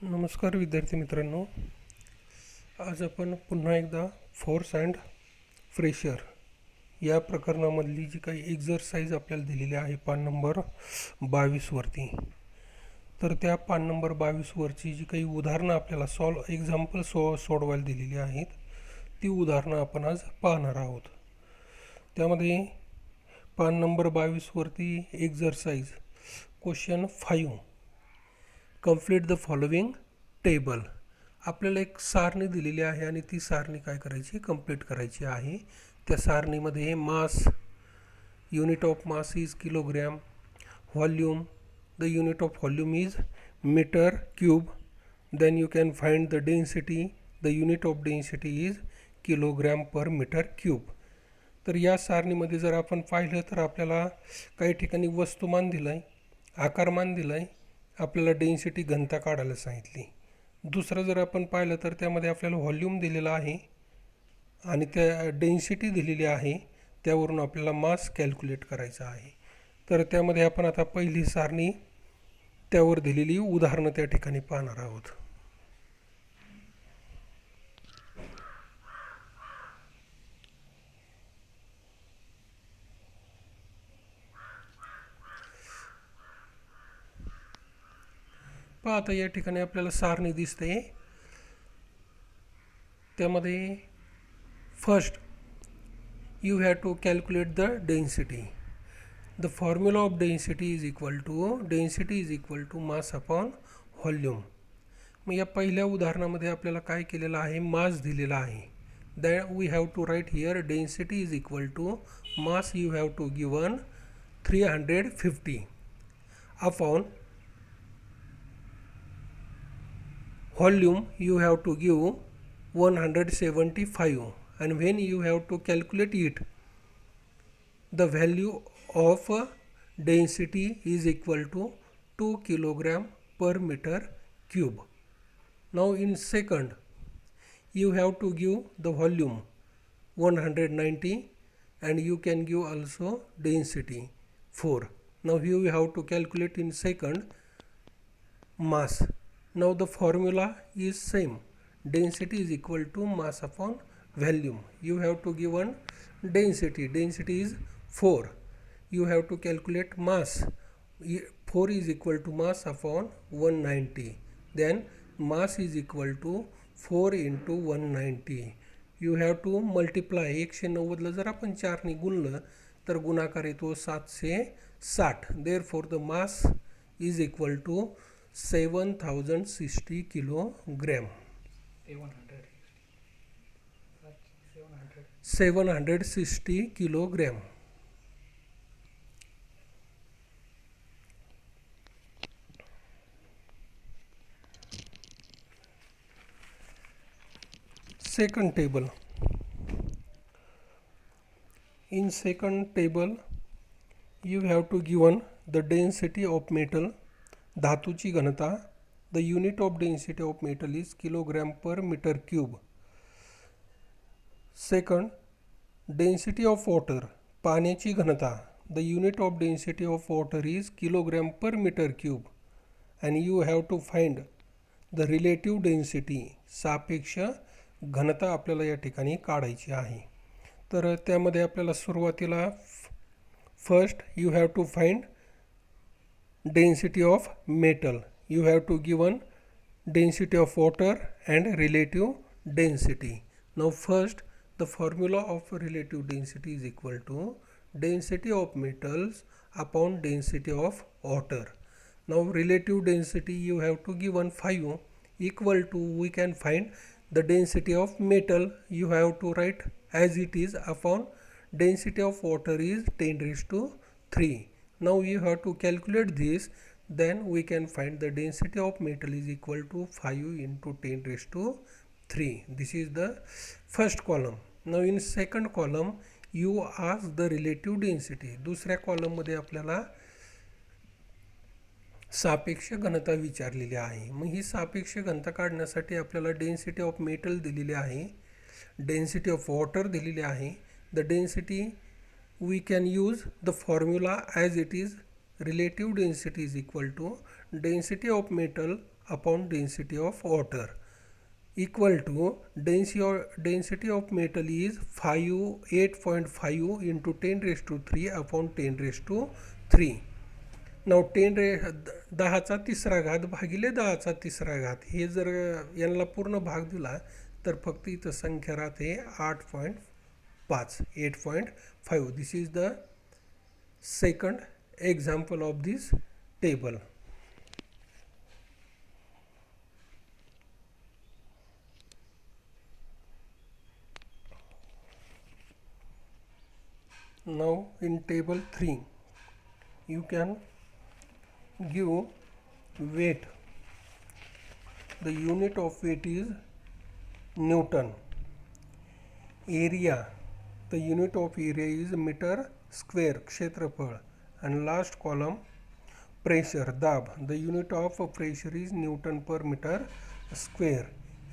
नमस्कार विद्यार्थी मित्रांनो. आज आपण पुन्हा एकदा फोर्स अँड प्रेशर या प्रकरणामधली जी काही एक्झरसाइज आपल्याला दिलेली आहे पान नंबर 22वरती, तर त्या पान नंबर 22वरची जी काही उदाहरणं आपल्याला एक्झाम्पल सोडवायला दिलेली आहेत, ती उदाहरणं आपण आज पाहणार आहोत. त्यामध्ये पान नंबर 22वरती exercise question 5, complete the following table. आपल्याला एक सारणी दिलेली आहे आणि ती सारणी काय करायची, कंप्लीट करायची आहे. त्या सारणीमध्ये mass, unit of mass is kilogram, volume, the unit of volume is metre cube, then you can find the density, the unit of density is kilogram per metre cube. तर या सारणीमध्ये जर आपण पाहिलं तर आपल्याला काही ठिकाणी वस्तुमान दिलं आहे, आकारमान दिलं आहे, आपल्याला डेन्सिटी घनता काढायला सांगितली. दुसरं जर आपण पाहिलं तर त्यामध्ये आपल्याला व्हॉल्यूम दिलेला आहे आणि त्या डेन्सिटी दिलेली आहे, त्यावरून आपल्याला मास कॅल्क्युलेट करायचा आहे. तर त्यामध्ये आपण आता पहिली सारणी, त्यावर दिलेली उदाहरणं त्या ठिकाणी पाहणार आहोत. पहा, आता या ठिकाणी आपल्याला सारणी दिसते. त्यामध्ये first you have to calculate the density. The formula of density is equal to mass upon volume. मग या पहिल्या उदाहरणामध्ये आपल्याला काय केलेलं आहे, मास दिलेला आहे. then we have to write here density is equal to mass you have to given 350 upon volume you have to give 175, and when you have to calculate it, the value of density is equal to 2 kilogram per meter cube. Now in second you have to give the volume 190 and you can give also density 4. Now here you have to calculate in second mass. Now the formula is same, density is equal to mass upon volume. You have to give one density is 4. You have to calculate mass, 4 is equal to mass upon 190. Then mass is equal to 4 into 190. You have to multiply. 190 ला जर आपण 4 ने गुणलं तर गुणाकार येतो 760. Therefore the mass is equal to 7060 kilogram. 760 kilogram. Second table. In second table you have to given the density of metal, धातूची घनता. The unit of density of metal is kilogram per meter cube. Second, density of water, पाण्याची घनता. The unit of density of water is kilogram per meter cube, and you have to find the relative density, सापेक्ष घनता आपल्याला या ठिकाणी काढायची आहे. तर त्यामध्ये आपल्याला सुरुवातीला first you have to find density of metal. You have to given density of water and relative density. Now first, the formula of relative density is equal to density of metals upon density of water. Now relative density you have to given 5 equal to, we can find the density of metal, you have to write as it is upon density of water is 10 raised to 3. Now you have to calculate this, then we can find the density of metal is equal to 5 into 10 raised to 3. This is the first column. Now in second column you ask the relative density. दुसऱ्या column मध्ये आपल्याला सापेक्ष घनता विचारलेली आहे. मग ही सापेक्ष घनता काढण्यासाठी आपल्याला डेन्सिटी ऑफ मेटल दिलेली आहे, डेन्सिटी ऑफ वॉटर दिलेली आहे. The density we can use the formula as it is, relative density is equal to density of metal upon density of water equal to density of metal is 8.5 into 10 raised to 3 upon 10 raised to 3. नाव 10चा तिसरा घात भागिले 10चा तिसरा घात हे जर यांना पूर्ण भाग दिला तर फक्त इथं संख्या राहते 8.5 8.5. This is the second example of this table. Now in table 3 you can give weight. The unit of weight is Newton. Area, the unit of area is meter square क्षेत्रफळ. And last column pressure, दाब, the unit of pressure is Newton per meter square.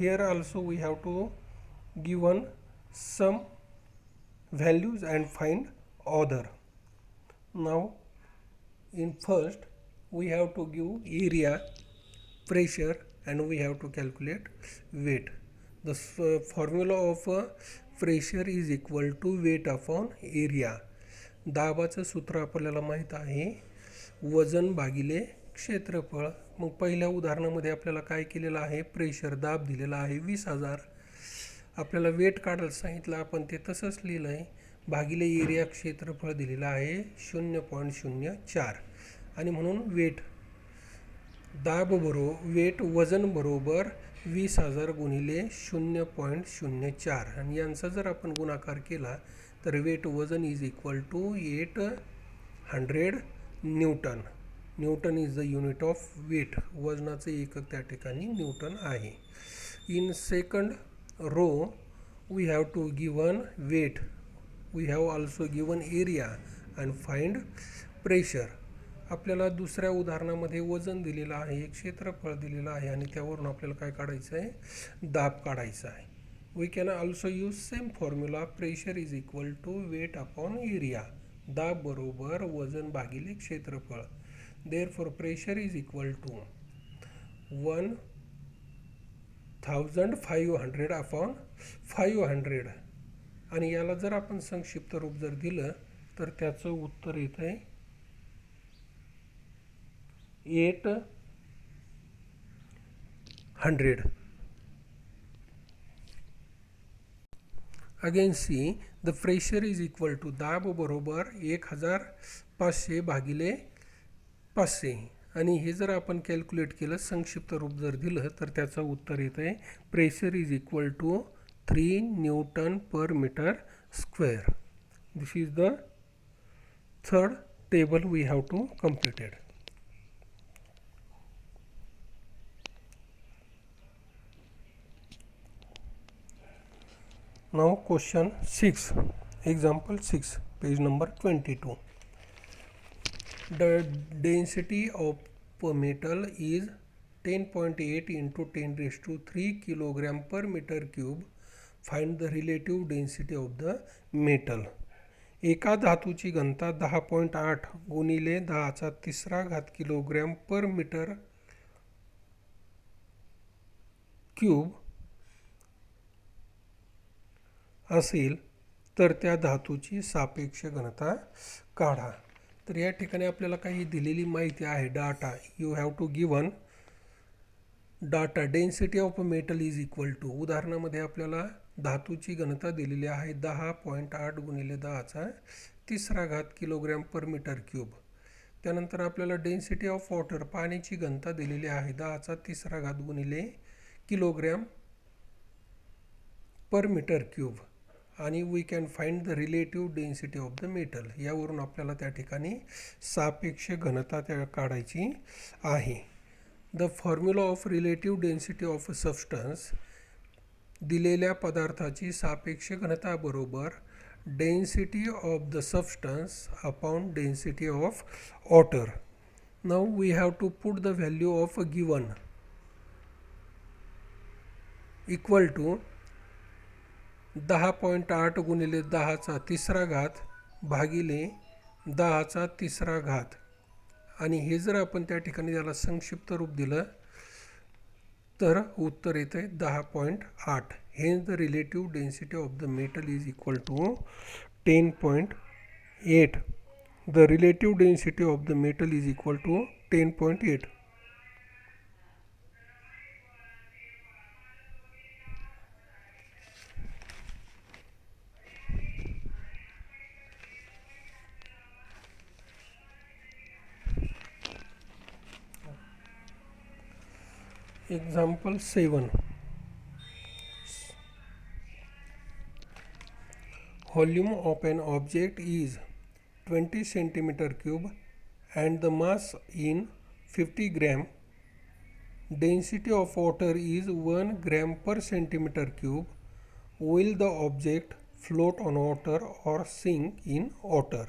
Here also we have to given some values and find other. Now in first we have to give area, pressure, and we have to calculate weight. The formula of pressure is equal to weight upon area. दाबाचं सूत्र आपल्याला माहीत आहे वजन भागिले क्षेत्रफळ. मग पहिल्या उदाहरणामध्ये आपल्याला काय केलेलं आहे, प्रेशर दाब दिलेला आहे 20,000. आपल्याला वेट काढायला सांगितलं, आपण ते तसंच लिहिलं आहे. भागिले एरिया क्षेत्रफळ दिलेलं आहे 0.04 आणि म्हणून वेट वेट वजन बरोबर 20,000 गुणिले 0.04 आणि यांचा जर आपण गुणाकार केला तर वेट वजन is equal to 800 newton. Newton is the unit of weight. वजनाचे एकक त्या ठिकाणी न्यूटन आहे. In second row we have to given weight, we have also given area and find pressure. आपल्याला दुसऱ्या उदाहरणामध्ये वजन दिलेलं आहे, एक क्षेत्रफळ दिलेलं आहे आणि त्यावरून आपल्याला काय काढायचं आहे, दाब काढायचा आहे. we can also use same formula, pressure is equal to weight upon area. दाब बरोबर वजन भागिले क्षेत्रफळ. therefore pressure is equal to 1500 upon 500 आणि याला जर आपण संक्षिप्त रूप जर दिलं तर त्याचं उत्तर येत आहे 800. Again see the pressure is equal to दाब बरोबर 1500 भागिले 500 आणि हे जर आपण कॅल्क्युलेट केलं संक्षिप्त रूप जर दिलं तर त्याचं उत्तर येत आहे pressure is equal to 3 newton per metre square. This is the third table we have to completed. Now question 6, example 6, page number 22. The density of a metal is 10.8 into 10 raised to 3 kilogram per meter cube. Find the relative density of the metal. एका धातूची घनता 10.8 गुणिले 10⁻³ kilogram per metre cube असेल तर त्या धातूची सापेक्ष घनता काढा. तर या ठिकाणी आपल्याला काही दिलेली माहिती आहे, data. You have to given data. Density of a metal is equal to, उदाहरणामध्ये आपल्याला धातूची घनता दिलेली आहे 10.8 गुणिले 10⁻³ किलोग्रॅम पर मीटर क्यूब. त्यानंतर आपल्याला डेन्सिटी ऑफ वॉटर, पाण्याची घनता दिलेली आहे 10⁻³ गुणिले किलोग्रॅम पर मीटर क्यूब आणि we can find the relative density of the metal. यावरून आपल्याला त्या ठिकाणी सापेक्ष घनता त्या काढायची आहे. The formula of relative density of a substance, दिलेल्या पदार्थाची सापेक्ष घनता बरोबर density of the substance upon density of water. Now we have to put the value of a given equal to 10.8 गुणिले 10⁻³ भागिले 10⁻³ आणि हे जर आपण त्या ठिकाणी त्याला संक्षिप्त रूप दिलं तर उत्तर येतं आहे 10.8. Hence the relative density of the metal is equal to 10.8. The relative density of the metal is equal to 10.8. Example 7. Volume of an object is 20 centimeter cube and the mass in 50 gram. Density of water is 1 gram per centimeter cube. Will the object float on water or sink in water?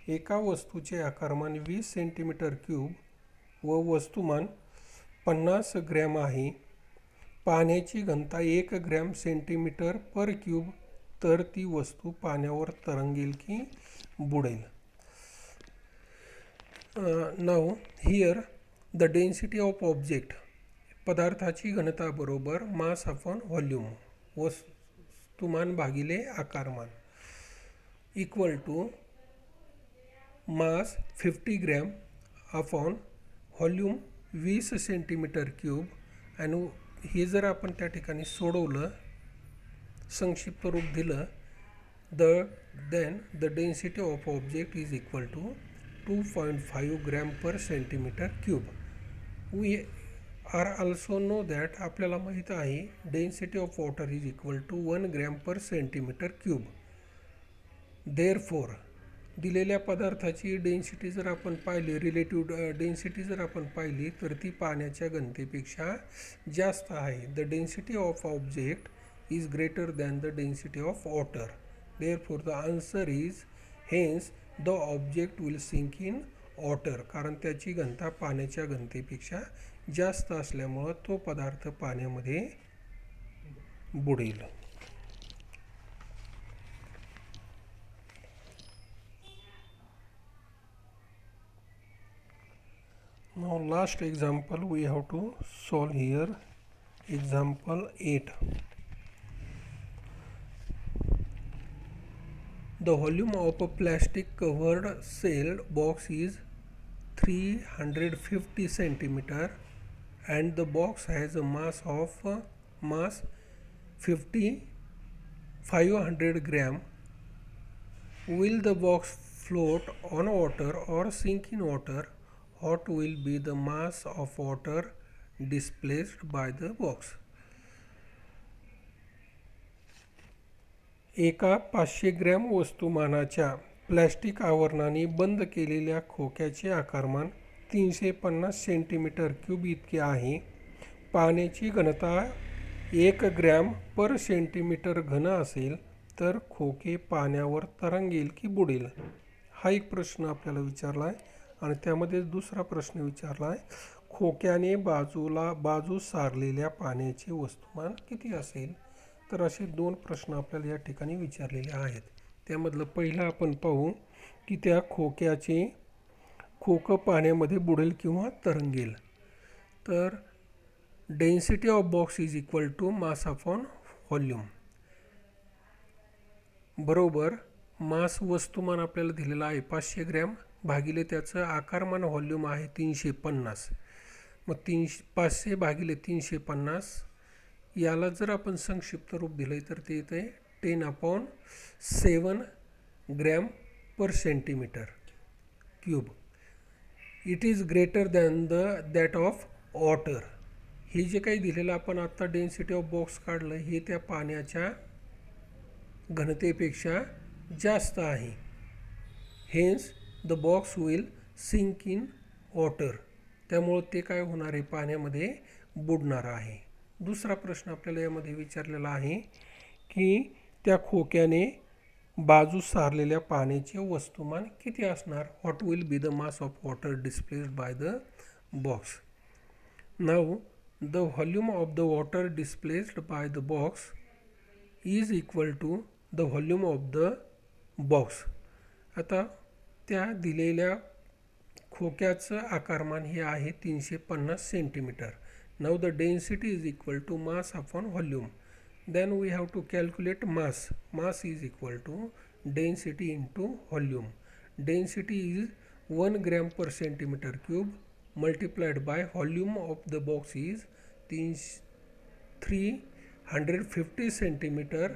एका वस्तूचे आकारमान 20 centimetre cube व वस्तुमान 50 gram आहे. पाण्याची घनता 1 gram centimetre पर cube, तर ती वस्तू पाण्यावर तरंगेल की बुडेल? Now here the density of object, पदार्थाची घनता बरोबर मास अपॉन व्हॉल्यूम, वस्तुमान भागिले आकारमान, equal to mass 50 gram upon volume 20 centimetre cube. आणि हे जर आपण त्या ठिकाणी सोडवलं, संक्षिप्त रूप दिलं, then the density of object is equal to 2.5 gram per centimetre cube. We are also know that, आपल्याला माहीत आहे density of water is equal to 1 gram per centimetre cube. Therefore दिलेल्या पदार्थाची डेन्सिटी जर आपण पाहिली, रिलेटिव्ह डेन्सिटी जर आपण पाहिली, तर ती पाण्याच्या घनतेपेक्षा जास्त आहे. The density of object is greater than the density of water. Therefore the answer is hence the object will sink in water. कारण त्याची घनता पाण्याच्या घनतेपेक्षा जास्त असल्यामुळं तो पदार्थ पाण्यामध्ये बुडेल. Now last example we have to solve here. Example 8. The volume of a plastic covered sealed box is 350 centimeter and the box has a mass 500 gram. Will the box float on water or sink in water? What will be the mass of water displaced by the box? एका 500 gram वस्तुमानाच्या plastic आवरणाने बंद केलेल्या खोक्याचे आकारमान 350 centimetre cube इतके आहे. पाण्याची घनता 1 ग्रॅम पर सेंटीमीटर घन असेल तर खोके पाण्यावर तरंगेल की बुडेल? हा एक प्रश्न आपल्याला विचारला आहे. आणि त्यामध्ये दुसरा प्रश्न विचारला आहे, खोक्याने बाजू सारलेल्या पाण्याचे वस्तुमान किती असेल? तर असे 2 प्रश्न आपल्याला या ठिकाणी विचारलेले आहेत. त्यामधलं पहिलं आपण पाहू की त्या खोकं पाण्यामध्ये बुडेल किंवा तरंगेल. तर density of box is equal to mass upon volume, बरोबर मास वस्तुमान आपल्याला दिलेलं आहे 500 ग्रॅम भागिले त्याचं आकारमान व्हॉल्यूम आहे 350. मग 500 भागिले 350 याला जर आपण संक्षिप्त रूप दिलं तर ते येते 10/7 gram per centimetre cube. It is greater than that of water. हे जे काही दिलेलं आपण आत्ता डेन्सिटी ऑफ बॉक्स काढलं, हे त्या पाण्याच्या घनतेपेक्षा जास्त आहे. Hence the box will sink in water. त्यामुळं ते काय होणार आहे, पाण्यामध्ये बुडणार आहे. दुसरा प्रश्न आपल्याला यामध्ये विचारलेला आहे की त्या खोक्याने बाजू सारलेल्या पाण्याचे वस्तुमान किती असणार? What will be the mass of water displaced by the box? Now the volume of the water displaced by the box is equal to the volume of the box. आता त्या दिलेल्या खोक्याचं आकारमान हे आहे 350 centimetre. Now the density is equal to mass upon volume. Then we have to calculate mass. Mass is equal to density into volume. Density is 1 gram per centimetre cube multiplied by volume of the box is 350 centimeter.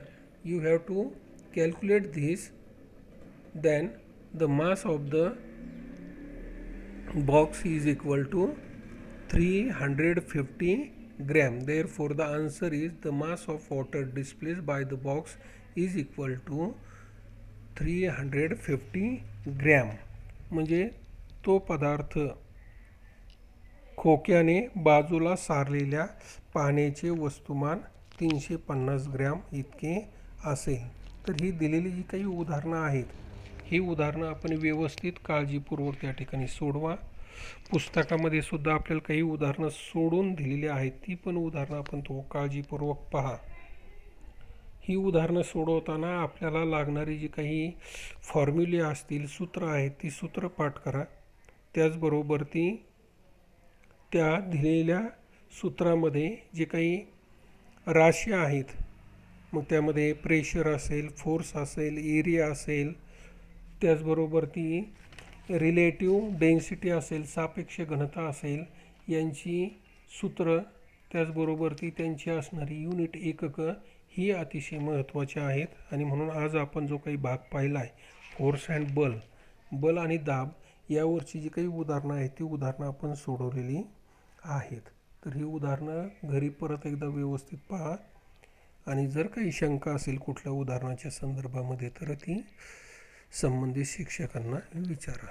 You have to calculate this. Then the mass of the box is equal to 350 gram. Therefore the answer is the mass of water displaced by the box is equal to 350 gram. म्हणजे तो पदार्थ खोक्याने बाजूला सारलेल्या पाण्याचे वस्तुमान 350 gram इतके असेल. तर ही दिलेली जी काही उदाहरणं आहेत, ही उदाहरणं आपण व्यवस्थित काळजीपूर्वक त्या ठिकाणी सोडवा. पुस्तकामध्ये सुद्धा आपल्याला काही उदाहरणं सोडून दिलेली आहेत, ती पण उदाहरणं आपण काळजीपूर्वक पहा. ही उदाहरणं सोडवताना आपल्याला लागणारी जी काही फॉर्म्युले असतील, सूत्र आहेत, ती सूत्र पाठ करा. त्याचबरोबर त्या दिलेल्या सूत्रामध्ये जे काही राशी आहेत, मग त्यामध्ये प्रेशर असेल, फोर्स असेल, एरिया असेल, त्याचबरोबर ती रिलेटिव्ह डेन्सिटी असेल, सापेक्ष घनता असेल, यांची सूत्र, त्याचबरोबर त्यांची असणारी युनिट एककं ही अतिशय महत्त्वाची आहेत. आणि म्हणून आज आपण जो काही भाग पाहिला आहे, फोर्स अँड बल आणि दाब यावरची जी काही उदाहरणं आहेत, ती उदाहरणं आपण सोडवलेली आहेत. तर ही उदाहरणं घरी परत एकदा व्यवस्थित पहा आणि जर काही शंका असेल कुठल्या उदाहरणाच्या संदर्भामध्ये तर ती संबंधित शिक्षकांना विचारा.